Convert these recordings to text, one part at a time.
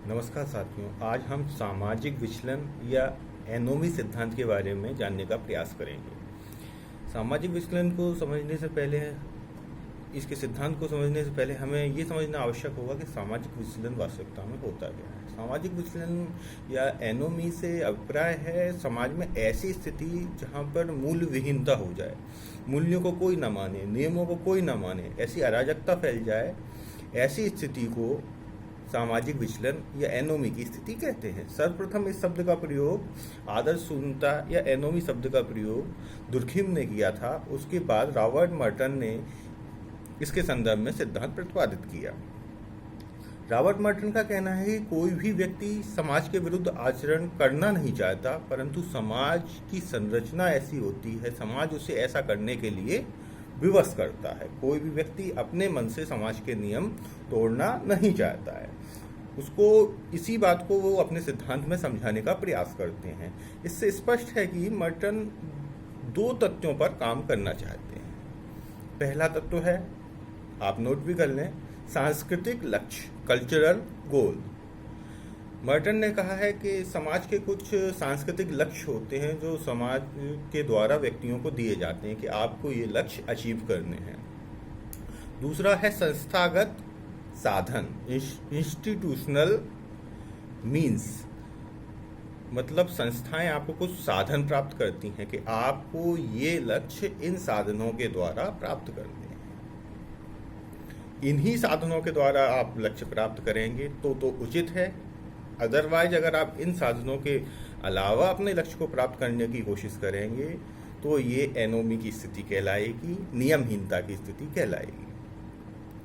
नमस्कार साथियों, आज हम सामाजिक विचलन या एनोमी सिद्धांत के बारे में जानने का प्रयास करेंगे। सामाजिक विचलन को समझने से पहले, इसके सिद्धांत को समझने से पहले हमें ये समझना आवश्यक होगा कि सामाजिक विचलन वास्तविकता में होता क्या है। सामाजिक विचलन या एनोमी से अभिप्राय है समाज में ऐसी स्थिति जहाँ पर मूल्य विहीनता हो जाए, मूल्यों को कोई न माने, नियमों को कोई न माने, ऐसी अराजकता फैल जाए। ऐसी स्थिति को सामाजिक विचलन या एनोमी की स्थिति कहते हैं। सर्वप्रथम इस शब्द का प्रयोग आदर्श शून्यता या एनोमी शब्द का प्रयोग दुर्खिम ने किया था। उसके बाद रॉबर्ट मर्टन ने इसके संदर्भ में सिद्धांत प्रतिपादित किया। रॉबर्ट मर्टन का कहना है कि कोई भी व्यक्ति समाज के विरुद्ध आचरण करना नहीं चाहता, परंतु समाज की संरचना ऐसी होती है, समाज उसे ऐसा करने के लिए विवश करता है। कोई भी व्यक्ति अपने मन से समाज के नियम तोड़ना नहीं चाहता है। उसको इसी बात को वो अपने सिद्धांत में समझाने का प्रयास करते हैं। इससे स्पष्ट है कि मर्टन दो तथ्यों पर काम करना चाहते हैं। पहला तत्व है, आप नोट भी कर लें, सांस्कृतिक लक्ष्य, कल्चरल गोल। मर्टन ने कहा है कि समाज के कुछ सांस्कृतिक लक्ष्य होते हैं जो समाज के द्वारा व्यक्तियों को दिए जाते हैं कि आपको ये लक्ष्य अचीव करने हैं। दूसरा है संस्थागत साधन, इंस्टीट्यूशनल मीन्स। मतलब संस्थाएं आपको कुछ साधन प्राप्त करती हैं कि आपको ये लक्ष्य इन साधनों के द्वारा प्राप्त करने हैं। इन्हीं साधनों के द्वारा आप लक्ष्य प्राप्त करेंगे तो उचित है। अदरवाइज अगर आप इन साधनों के अलावा अपने लक्ष्य को प्राप्त करने की कोशिश करेंगे तो ये एनोमी की स्थिति कहलाएगी, नियमहीनता की स्थिति कहलाएगी।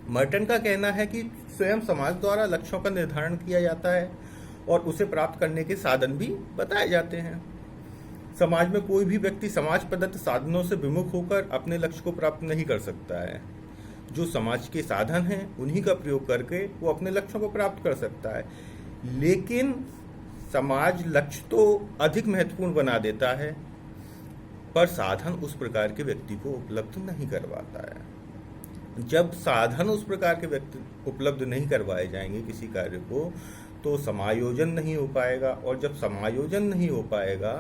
मर्टन का कहना है कि स्वयं समाज द्वारा लक्ष्यों का निर्धारण किया जाता है और उसे प्राप्त करने के साधन भी बताए जाते हैं। समाज में कोई भी व्यक्ति समाज प्रदत्त साधनों से विमुख होकर अपने लक्ष्य को प्राप्त नहीं कर सकता है। जो समाज के साधन हैं उन्हीं का प्रयोग करके वो अपने लक्ष्यों को प्राप्त कर सकता है। लेकिन समाज लक्ष्य तो अधिक महत्वपूर्ण बना देता है, पर साधन उस प्रकार के व्यक्ति को उपलब्ध नहीं करवाता है। जब साधन उस प्रकार के व्यक्ति उपलब्ध नहीं करवाए जाएंगे किसी कार्य को, तो समायोजन नहीं हो पाएगा, और जब समायोजन नहीं हो पाएगा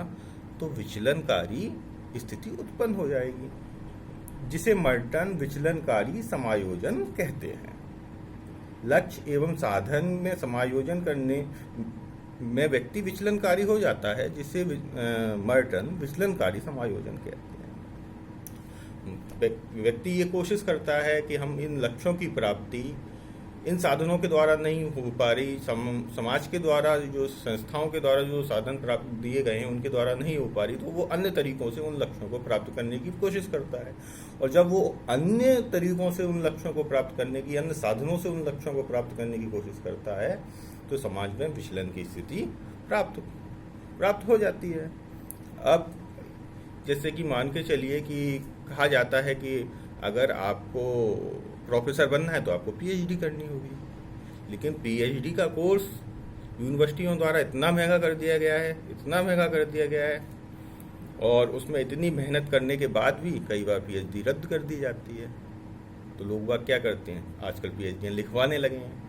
तो विचलनकारी स्थिति उत्पन्न हो जाएगी, जिसे मर्टन विचलनकारी समायोजन कहते हैं। लक्ष्य एवं साधन में समायोजन करने में व्यक्ति विचलनकारी हो जाता है, जिसे मर्टन विचलनकारी समायोजन कहते हैं। व्यक्ति ये कोशिश करता है कि हम इन लक्ष्यों की प्राप्ति इन साधनों के द्वारा नहीं हो पा रही, समाज के द्वारा, जो संस्थाओं के द्वारा जो साधन प्राप्त दिए गए हैं उनके द्वारा नहीं हो पा रही, तो वो अन्य तरीकों से उन लक्ष्यों को प्राप्त करने की कोशिश करता है। और जब वो अन्य तरीकों से उन लक्ष्यों को प्राप्त करने की, अन्य साधनों से उन लक्ष्यों को प्राप्त करने की कोशिश करता है, तो समाज में विचलन की स्थिति प्राप्त हो जाती है। अब जैसे कि मान के चलिए कि कहा जाता है कि अगर आपको प्रोफेसर बनना है तो आपको पीएचडी करनी होगी, लेकिन पीएचडी का कोर्स यूनिवर्सिटियों द्वारा इतना महंगा कर दिया गया है, और उसमें इतनी मेहनत करने के बाद भी कई बार पीएचडी रद्द कर दी जाती है। तो लोग बाग क्या करते हैं, आजकल पीएचडी लिखवाने लगे हैं।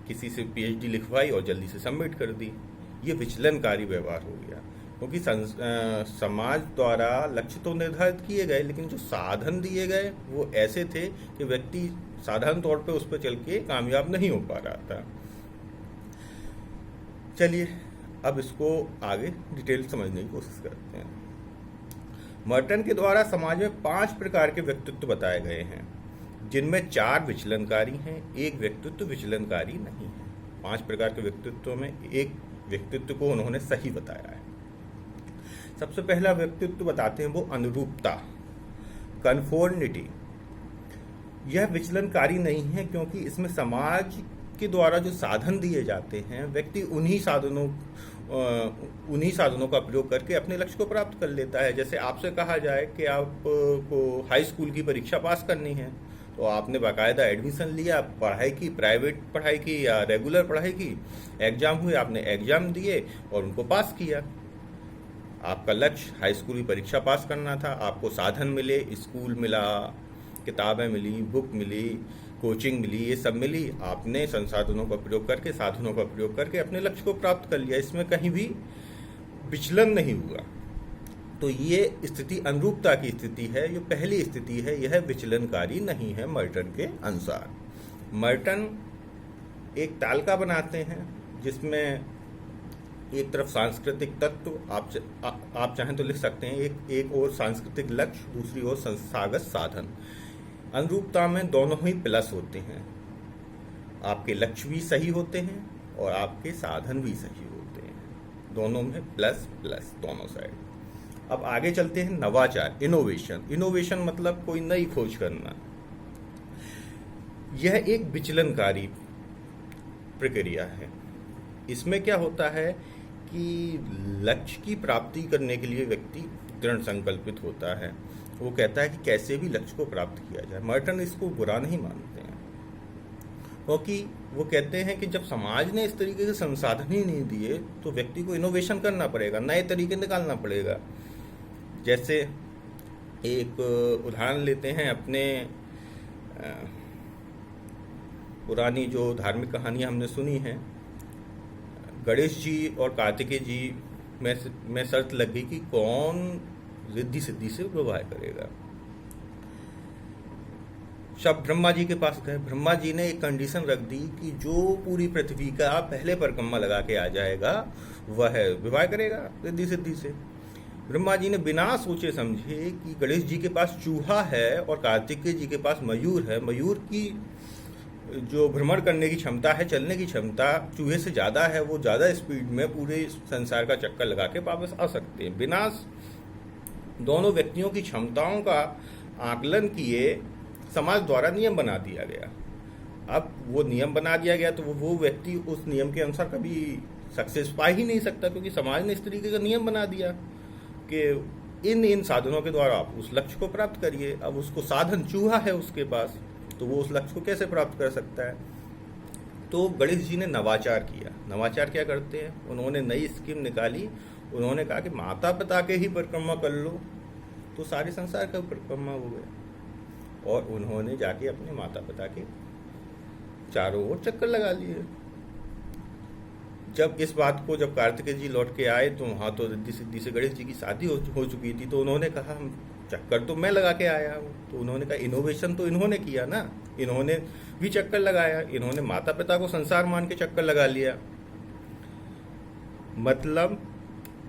किसी से पीएचडी लिखवाई और जल्दी से सबमिट कर दी। ये विचलनकारी व्यवहार हो गया, क्योंकि समाज द्वारा लक्ष्य तो निर्धारित किए गए, लेकिन जो साधन दिए गए वो ऐसे थे कि व्यक्ति साधारण तौर पे उस पर चल के कामयाब नहीं हो पा रहा था। चलिए अब इसको आगे डिटेल समझने की कोशिश करते हैं। मर्टन के द्वारा समाज में 5 प्रकार के व्यक्तित्व बताए गए हैं, जिनमें 4 विचलनकारी हैं, एक व्यक्तित्व विचलनकारी नहीं है। 5 प्रकार के व्यक्तित्व में एक व्यक्तित्व को उन्होंने सही बताया है। सबसे पहला व्यक्तित्व बताते हैं वो अनुरूपता, कन्फॉर्मिटी। यह विचलनकारी नहीं है, क्योंकि इसमें समाज के द्वारा जो साधन दिए जाते हैं, व्यक्ति उन्हीं साधनों का प्रयोग करके अपने लक्ष्य को प्राप्त कर लेता है। जैसे आपसे कहा जाए कि आपको हाई स्कूल की परीक्षा पास करनी है, तो आपने बाकायदा एडमिशन लिया, पढ़ाई की, प्राइवेट पढ़ाई की या रेगुलर पढ़ाई की, एग्जाम हुए, आपने एग्जाम दिए और उनको पास किया। आपका लक्ष्य हाई स्कूल की परीक्षा पास करना था, आपको साधन मिले, स्कूल मिला, किताबें मिली, बुक मिली, कोचिंग मिली, ये सब मिली, आपने संसाधनों का प्रयोग करके, साधनों का प्रयोग करके अपने लक्ष्य को प्राप्त कर लिया, इसमें कहीं भी विचलन नहीं हुआ। तो ये स्थिति अनुरूपता की स्थिति है, ये पहली स्थिति है, यह विचलनकारी नहीं है मर्टन के अनुसार। मर्टन एक तालिका बनाते हैं जिसमें एक तरफ सांस्कृतिक तत्व, आप चाहें तो लिख सकते हैं, एक और सांस्कृतिक लक्ष्य, दूसरी ओर संस्थागत साधन। अनुरूपता में दोनों ही प्लस होते हैं, आपके लक्ष्य भी सही होते हैं और आपके साधन भी सही होते हैं, दोनों में प्लस प्लस दोनों साइड। अब आगे चलते हैं नवाचार, इनोवेशन। इनोवेशन मतलब कोई नई खोज करना। यह एक विचलनकारी प्रक्रिया है। इसमें क्या होता है कि लक्ष्य की प्राप्ति करने के लिए व्यक्ति दृढ़ संकल्पित होता है, वो कहता है कि कैसे भी लक्ष्य को प्राप्त किया जाए। मर्टन इसको बुरा नहीं मानते हैं, क्योंकि वो कहते हैं कि जब समाज ने इस तरीके के संसाधन ही नहीं दिए तो व्यक्ति को इनोवेशन करना पड़ेगा, नए तरीके निकालना पड़ेगा। जैसे एक उदाहरण लेते हैं अपने पुरानी जो धार्मिक कहानियां हमने सुनी हैं, गणेश जी और कार्तिकेय जी में शर्त लग गई कि कौन रिद्धि सिद्धि से विवाह करेगा। सब ब्रह्मा जी के पास गए। ब्रह्मा जी ने एक कंडीशन रख दी कि जो पूरी पृथ्वी का पहले परिक्रमा लगा के आ जाएगा वह विवाह करेगा रिद्धि सिद्धि से। ब्रह्मा जी ने बिना सोचे समझे कि गणेश जी के पास चूहा है और कार्तिकेय जी के पास मयूर है, मयूर की जो भ्रमण करने की क्षमता है, चलने की क्षमता चूहे से ज़्यादा है, वो ज़्यादा स्पीड में पूरे संसार का चक्कर लगा के वापस आ सकते हैं। बिना दोनों व्यक्तियों की क्षमताओं का आकलन किए समाज द्वारा नियम बना दिया गया। अब वो नियम बना दिया गया तो वो व्यक्ति उस नियम के अनुसार कभी सक्सेस पा ही नहीं सकता, क्योंकि समाज ने इस तरीके का नियम बना दिया कि इन साधनों के द्वारा आप उस लक्ष्य को प्राप्त करिए। अब उसको साधन चूहा है उसके पास, तो वो उस लक्ष्य को कैसे प्राप्त कर सकता है। तो गणेश जी ने नवाचार किया। नवाचार क्या करते हैं, उन्होंने नई स्कीम निकाली। उन्होंने कहा कि माता पिता के ही परिक्रमा कर लो तो सारे संसार का परिक्रमा हो गया, और उन्होंने जाके अपने माता पिता के चारों ओर चक्कर लगा लिए। जब इस बात को जब कार्तिकेय जी लौट के आए तो वहाँ तो रिद्धि सिद्धि से गणेश जी की शादी हो चुकी थी। तो उन्होंने कहा हम चक्कर तो मैं लगा के आया हूँ। तो उन्होंने कहा इनोवेशन तो इन्होंने किया ना, इन्होंने भी चक्कर लगाया, इन्होंने माता पिता को संसार मान के चक्कर लगा लिया। मतलब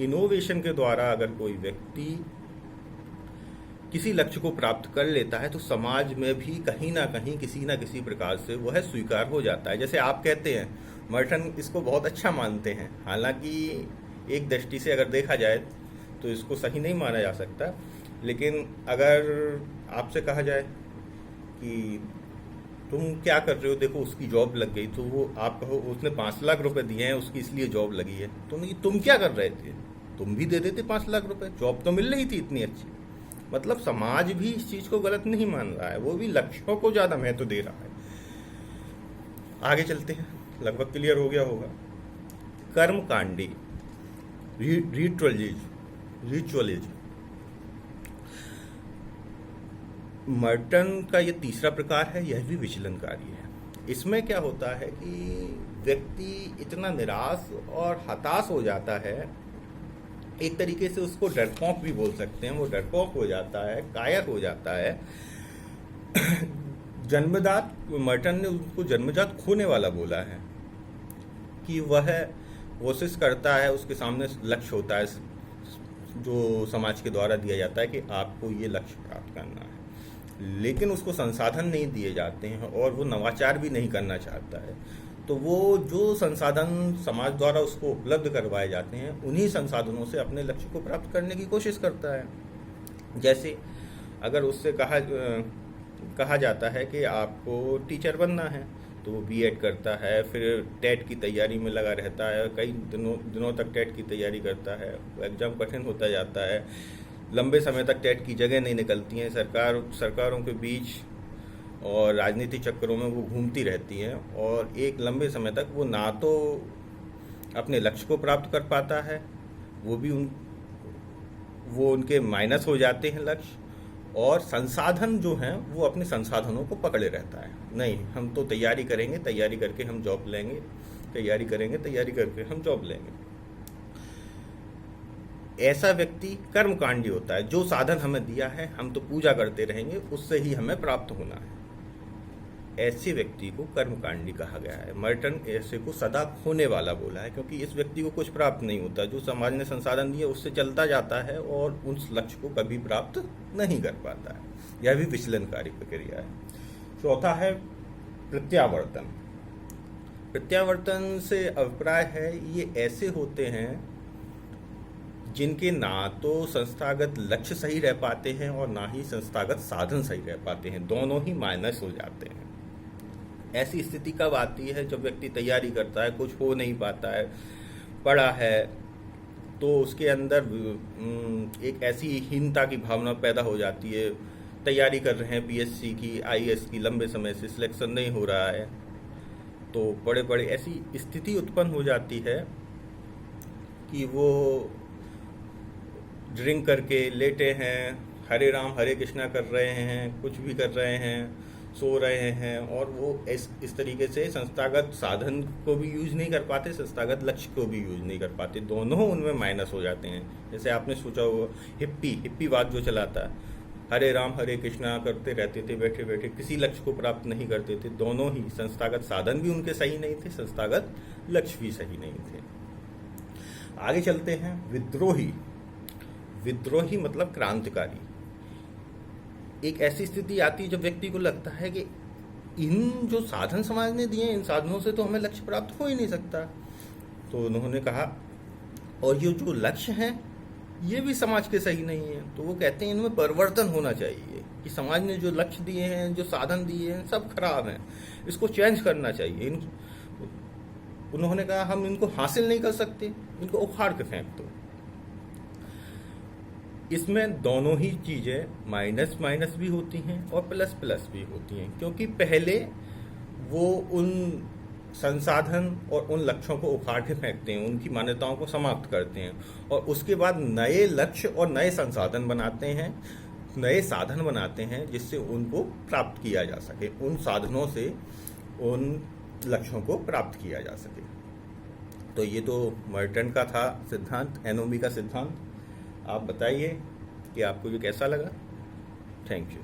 इनोवेशन के द्वारा अगर कोई व्यक्ति किसी लक्ष्य को प्राप्त कर लेता है तो समाज में भी कहीं ना कहीं किसी ना किसी प्रकार से वह स्वीकार हो जाता है। जैसे आप कहते हैं, मर्टन इसको बहुत अच्छा मानते हैं, हालांकि एक दृष्टि से अगर देखा जाए तो इसको सही नहीं माना जा सकता। लेकिन अगर आपसे कहा जाए कि तुम क्या कर रहे हो, देखो उसकी जॉब लग गई, तो वो आप कहो उसने 5 लाख रुपए दिए हैं उसकी इसलिए जॉब लगी है, तुम क्या कर रहे थे, तुम भी दे देते 5 लाख रुपए, जॉब तो मिल रही थी इतनी अच्छी। मतलब समाज भी इस चीज को गलत नहीं मान रहा है, वो भी लक्ष्यों को ज्यादा महत्व दे रहा है। आगे चलते हैं, लगभग क्लियर हो गया होगा। कर्मकांडी, रिचुअलिज्म, मर्टन का ये तीसरा प्रकार है, यह भी विचलनकारी है। इसमें क्या होता है कि व्यक्ति इतना निराश और हताश हो जाता है, एक तरीके से उसको डरपोक भी बोल सकते हैं, वो डरपोक हो जाता है, कायर हो जाता है। जन्मजात, मर्टन ने उसको जन्मजात खोने वाला बोला है कि वह कोशिश करता है, उसके सामने लक्ष्य होता है जो समाज के द्वारा दिया जाता है कि आपको ये लक्ष्य प्राप्त करना है, लेकिन उसको संसाधन नहीं दिए जाते हैं और वो नवाचार भी नहीं करना चाहता है। तो वो जो संसाधन समाज द्वारा उसको उपलब्ध करवाए जाते हैं, उन्हीं संसाधनों से अपने लक्ष्य को प्राप्त करने की कोशिश करता है। जैसे अगर उससे कहा जाता है कि आपको टीचर बनना है, तो वो बीएड करता है, फिर टेट की तैयारी में लगा रहता है, कई दिनों तक टेट की तैयारी करता है, एग्ज़ाम कठिन होता जाता है, लंबे समय तक टेट की जगह नहीं निकलती हैं, सरकारों के बीच और राजनीतिक चक्करों में वो घूमती रहती हैं, और एक लंबे समय तक वो ना तो अपने लक्ष्य को प्राप्त कर पाता है, वो उनके माइनस हो जाते हैं लक्ष्य, और संसाधन जो हैं वो अपने संसाधनों को पकड़े रहता है। नहीं, हम तो तैयारी करेंगे, तैयारी करके हम जॉब लेंगे, तैयारी करेंगे, तैयारी करके हम जॉब लेंगे। ऐसा व्यक्ति कर्मकांडी होता है। जो साधन हमें दिया है हम तो पूजा करते रहेंगे, उससे ही हमें प्राप्त होना है। ऐसे व्यक्ति को कर्मकांडी कहा गया है। मर्टन ऐसे को सदा खोने वाला बोला है, क्योंकि इस व्यक्ति को कुछ प्राप्त नहीं होता। जो समाज ने संसाधन दिए उससे चलता जाता है और उस लक्ष्य को कभी प्राप्त नहीं कर पाता है। यह भी विचलनकारी प्रक्रिया है। चौथा है प्रत्यावर्तन। प्रत्यावर्तन से अभिप्राय है ये ऐसे होते हैं जिनके ना तो संस्थागत लक्ष्य सही रह पाते हैं और ना ही संस्थागत साधन सही रह पाते हैं, दोनों ही माइनस हो जाते हैं। ऐसी स्थिति कब आती है? जब व्यक्ति तैयारी करता है, कुछ हो नहीं पाता है, पढ़ा है, तो उसके अंदर एक ऐसी हीनता की भावना पैदा हो जाती है। तैयारी कर रहे हैं पीएससी की, आईएएस की, लंबे समय से सिलेक्शन नहीं हो रहा है, तो बड़े बड़े ऐसी स्थिति उत्पन्न हो जाती है कि वो ड्रिंक करके लेटे हैं, हरे राम हरे कृष्णा कर रहे हैं, कुछ भी कर रहे हैं, सो रहे हैं, और वो इस तरीके से संस्थागत साधन को भी यूज नहीं कर पाते, संस्थागत लक्ष्य को भी यूज नहीं कर पाते, दोनों उनमें माइनस हो जाते हैं। जैसे आपने सोचा होगा हिप्पीवाद जो चलाता है, हरे राम हरे कृष्णा करते रहते थे बैठे बैठे, किसी लक्ष्य को प्राप्त नहीं करते थे। दोनों ही संस्थागत साधन भी उनके सही नहीं थे, संस्थागत लक्ष्य भी सही नहीं थे। आगे चलते हैं। विद्रोही। विद्रोही मतलब क्रांतिकारी। एक ऐसी स्थिति आती है जब व्यक्ति को लगता है कि इन जो साधन समाज ने दिए, इन साधनों से तो हमें लक्ष्य प्राप्त हो ही नहीं सकता। तो उन्होंने कहा, और ये जो लक्ष्य हैं ये भी समाज के सही नहीं है। तो वो कहते हैं इनमें परिवर्तन होना चाहिए, कि समाज ने जो लक्ष्य दिए हैं, जो साधन दिए हैं, सब खराब हैं, इसको चेंज करना चाहिए। उन्होंने कहा हम इनको हासिल नहीं कर सकते, इनको उखाड़ के फेंक दो। इसमें दोनों ही चीज़ें माइनस माइनस भी होती हैं और प्लस प्लस भी होती हैं, क्योंकि पहले वो उन संसाधन और उन लक्ष्यों को उखाड़ के फेंकते हैं, उनकी मान्यताओं को समाप्त करते हैं, और उसके बाद नए लक्ष्य और नए संसाधन बनाते हैं, नए साधन बनाते हैं, जिससे उनको प्राप्त किया जा सके, उन साधनों से उन लक्ष्यों को प्राप्त किया जा सके। तो ये तो मर्टन का था सिद्धांत, एनोमी का सिद्धांत। आप बताइए कि आपको ये कैसा लगा। Thank you.